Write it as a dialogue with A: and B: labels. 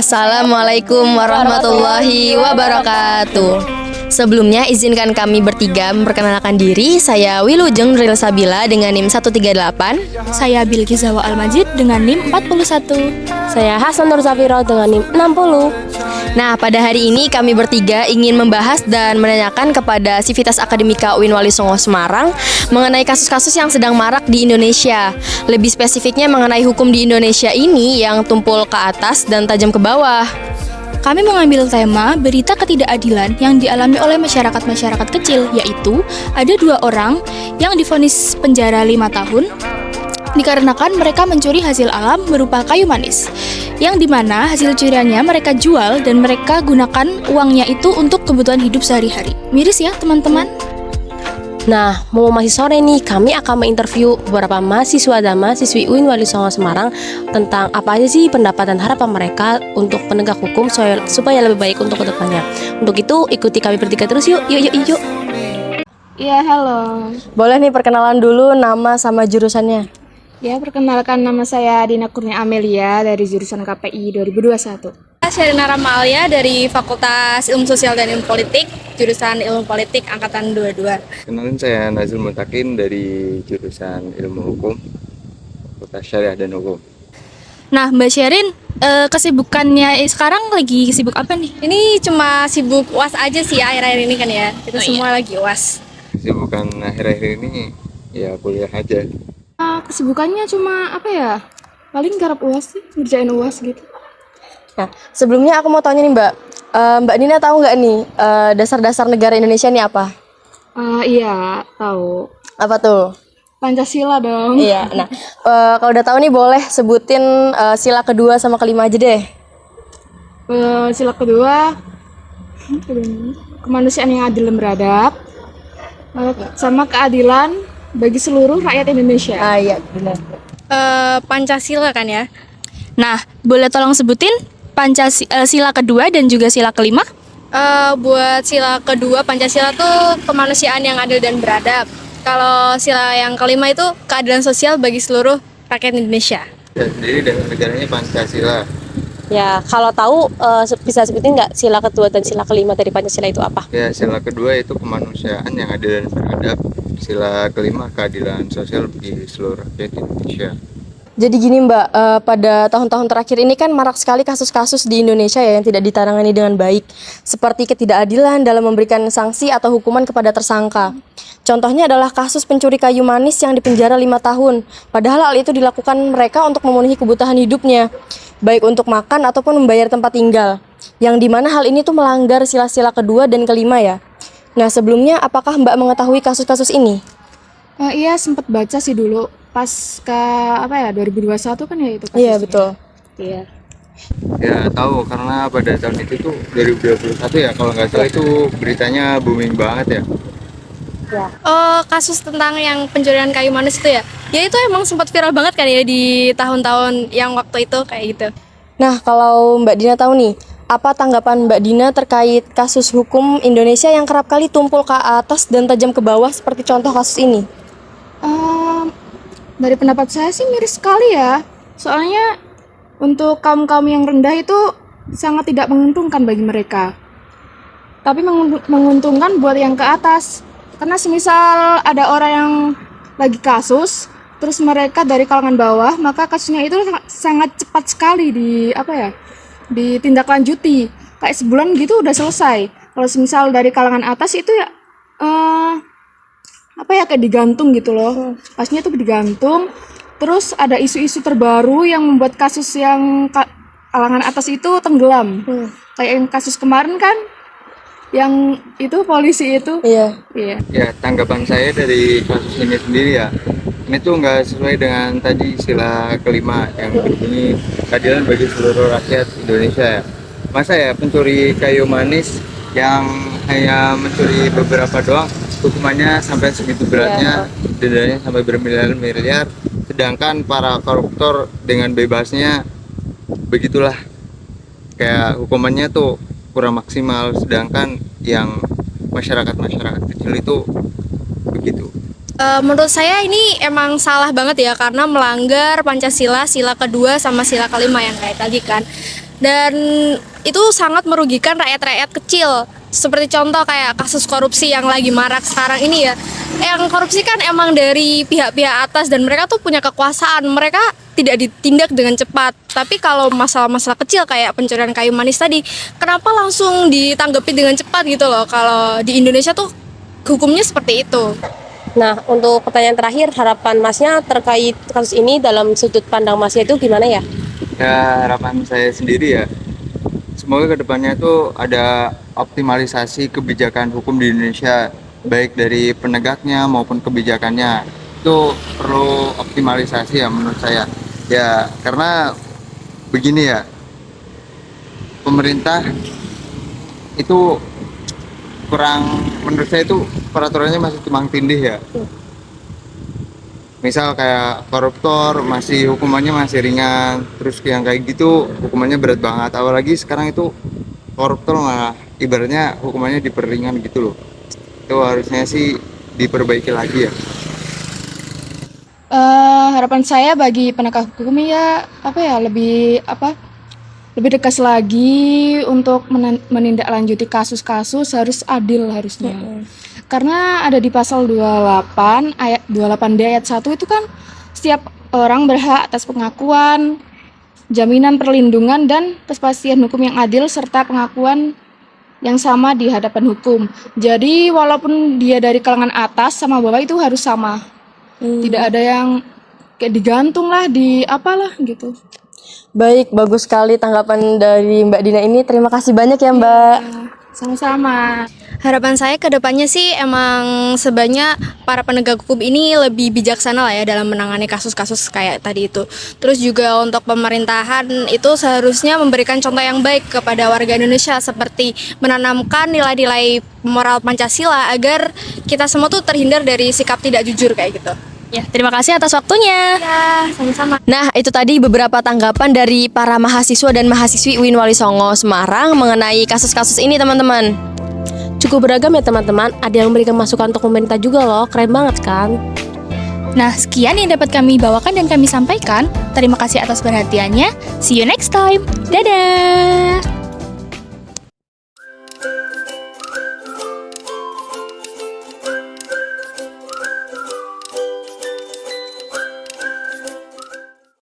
A: Assalamualaikum warahmatullahi wabarakatuh. Sebelumnya izinkan kami bertiga memperkenalkan diri. Saya Wilujeng Nuril Sabila dengan NIM 138.
B: Saya Bilqis Zahwa Al-Majid dengan NIM 41.
C: Saya Hasan Nur Zafiro dengan NIM 60.
A: Nah, pada hari ini kami bertiga ingin membahas dan menanyakan kepada Sivitas Akademika UIN Wali Songo Semarang mengenai kasus-kasus yang sedang marak di Indonesia. Lebih spesifiknya mengenai hukum di Indonesia ini yang tumpul ke atas dan tajam ke bawah.
B: Kami mengambil tema berita ketidakadilan yang dialami oleh masyarakat-masyarakat kecil, yaitu ada 2 orang yang divonis penjara 5 tahun dikarenakan mereka mencuri hasil alam berupa kayu manis, yang dimana hasil curiannya mereka jual dan mereka gunakan uangnya itu untuk kebutuhan hidup sehari-hari. Miris ya teman-teman?
C: Nah, masih sore nih, kami akan menginterview beberapa mahasiswa dan mahasiswi UIN Wali Songo Semarang tentang apa aja sih pendapat dan harapan mereka untuk penegak hukum supaya lebih baik untuk kedepannya. Untuk itu, ikuti kami bertiga terus yuk.
D: Iya, halo.
A: Boleh nih perkenalan dulu nama sama jurusannya.
D: Ya, perkenalkan nama saya Dina Kurnia Amelia dari jurusan KPI 2021.
E: Sherina Ramalia dari Fakultas Ilmu Sosial dan Ilmu Politik, jurusan Ilmu Politik Angkatan 22.
F: Kenalin, saya Nazil Muntakin dari jurusan Ilmu Hukum, Fakultas Syariah dan Hukum.
B: Nah, Mbak Sherin, kesibukannya sekarang lagi sibuk apa nih?
E: Ini cuma sibuk UAS aja sih akhir-akhir ini kan ya. Kita semua lagi UAS.
F: Kesibukan akhir-akhir ini ya kuliah aja.
D: Kesibukannya cuma apa ya? Paling garap UAS sih, ngerjain UAS gitu.
A: Nah, sebelumnya aku mau tanya nih Mbak, Mbak Dina tahu nggak nih dasar-dasar negara Indonesia ini apa?
D: Iya, tahu.
A: Apa tuh?
D: Pancasila dong.
A: Iya, nah kalau udah tahu nih boleh sebutin sila kedua sama kelima aja deh.
D: Sila kedua, kemanusiaan yang adil dan beradab, sama keadilan bagi seluruh rakyat Indonesia.
A: Iya, benar.
E: Pancasila kan ya.
B: Nah, boleh tolong sebutin sila kedua dan juga sila kelima?
E: Buat sila kedua Pancasila tuh kemanusiaan yang adil dan beradab. Kalau sila yang kelima itu keadilan sosial bagi seluruh rakyat Indonesia.
F: Dan sendiri dengan negaranya Pancasila.
C: Ya, kalau tahu bisa sebutin nggak sila kedua dan sila kelima dari Pancasila itu apa?
F: Ya, sila kedua itu kemanusiaan yang adil dan beradab. Sila kelima keadilan sosial bagi seluruh rakyat Indonesia.
A: Jadi gini Mbak, pada tahun-tahun terakhir ini kan marak sekali kasus-kasus di Indonesia ya yang tidak ditangani dengan baik, seperti ketidakadilan dalam memberikan sanksi atau hukuman kepada tersangka. Contohnya adalah kasus pencuri kayu manis yang dipenjara 5 tahun, padahal hal itu dilakukan mereka untuk memenuhi kebutuhan hidupnya, baik untuk makan ataupun membayar tempat tinggal, yang dimana hal ini tuh melanggar sila-sila kedua dan kelima ya. Nah, sebelumnya apakah Mbak mengetahui kasus-kasus ini?
D: Iya, sempat baca sih dulu pas ke 2021 kan ya itu kasusnya.
A: Iya, betul.
D: Iya.
F: Ya, tahu karena pada tahun itu tuh 2021 ya kalau nggak salah itu beritanya booming banget ya.
E: Kasus tentang yang pencurian kayu manis itu ya. Ya itu emang sempat viral banget kan ya di tahun-tahun yang waktu itu kayak gitu.
A: Nah, kalau Mbak Dina tahu nih, apa tanggapan Mbak Dina terkait kasus hukum Indonesia yang kerap kali tumpul ke atas dan tajam ke bawah seperti contoh kasus ini?
D: Dari pendapat saya sih miris sekali ya. Soalnya untuk kaum-kaum yang rendah itu sangat tidak menguntungkan bagi mereka. Tapi menguntungkan buat yang ke atas. Karena semisal ada orang yang lagi kasus, terus mereka dari kalangan bawah, maka kasusnya itu sangat cepat sekali ditindaklanjuti. Kayak sebulan gitu udah selesai. Kalau semisal dari kalangan atas itu ya kayak digantung gitu loh. Pasnya tuh digantung. Terus ada isu-isu terbaru yang membuat kasus yang kalangan atas itu tenggelam. Kayak yang kasus kemarin kan, yang itu polisi itu.
A: Iya.
F: Ya, tanggapan saya dari kasus ini sendiri ya, ini tuh nggak sesuai dengan tadi sila kelima yang berbunyi keadilan bagi seluruh rakyat Indonesia ya. Masa ya pencuri kayu manis yang hanya mencuri beberapa doang hukumannya sampai segitu beratnya, dendanya sampai bermiliar-miliar, sedangkan para koruptor dengan bebasnya begitulah, kayak hukumannya tuh kurang maksimal, sedangkan yang masyarakat kecil itu begitu.
E: Menurut saya ini emang salah banget ya karena melanggar Pancasila, sila kedua sama sila kelima yang kayak tadi kan. dan itu sangat merugikan rakyat-rakyat kecil. Seperti contoh kayak kasus korupsi yang lagi marak sekarang ini ya. Yang korupsi kan emang dari pihak-pihak atas dan mereka tuh punya kekuasaan. Mereka tidak ditindak dengan cepat. Tapi kalau masalah-masalah kecil kayak pencurian kayu manis tadi, kenapa langsung ditanggapi dengan cepat gitu loh? Kalau di Indonesia tuh hukumnya seperti itu.
C: Nah, untuk pertanyaan terakhir, harapan Masnya terkait kasus ini dalam sudut pandang Masnya itu gimana ya?
F: Ya, harapan saya sendiri ya, semoga kedepannya itu ada optimalisasi kebijakan hukum di Indonesia, baik dari penegaknya maupun kebijakannya. Itu perlu optimalisasi ya menurut saya. Ya, karena begini ya, pemerintah itu kurang, menurut saya itu peraturannya masih tumpang tindih ya. Misal kayak koruptor masih hukumannya masih ringan, terus yang kayak gitu hukumannya berat banget. Apalagi sekarang itu koruptor malah ibaratnya hukumannya diperingan gitu loh. Itu harusnya sih diperbaiki lagi ya.
D: Harapan saya bagi penegak hukum ya lebih tegas lagi untuk menindaklanjuti kasus-kasus, harus adil harusnya. Karena ada di pasal 28 ayat 28D ayat 1 itu kan setiap orang berhak atas pengakuan, jaminan perlindungan dan kepastian hukum yang adil serta pengakuan yang sama di hadapan hukum. Jadi walaupun dia dari kalangan atas sama bawah itu harus sama. Tidak ada yang kayak digantung lah, di apalah gitu.
A: Baik, bagus sekali tanggapan dari Mbak Dina ini. Terima kasih banyak ya Mbak.
D: Sama-sama.
E: Harapan saya ke depannya sih emang sebanyak para penegak hukum ini lebih bijaksana lah ya dalam menangani kasus-kasus kayak tadi itu. Terus juga untuk pemerintahan itu seharusnya memberikan contoh yang baik kepada warga Indonesia, seperti menanamkan nilai-nilai moral Pancasila agar kita semua tuh terhindar dari sikap tidak jujur kayak gitu.
B: Ya, terima kasih atas waktunya.
E: Ya, sama-sama.
A: Nah, itu tadi beberapa tanggapan dari para mahasiswa dan mahasiswi UIN Wali Songo Semarang mengenai kasus-kasus ini, teman-teman.
C: Cukup beragam ya teman-teman, ada yang memberikan masukan untuk pemerintah juga loh, keren banget kan?
B: Nah, sekian yang dapat kami bawakan dan kami sampaikan. Terima kasih atas perhatiannya. See you next time. Dadah!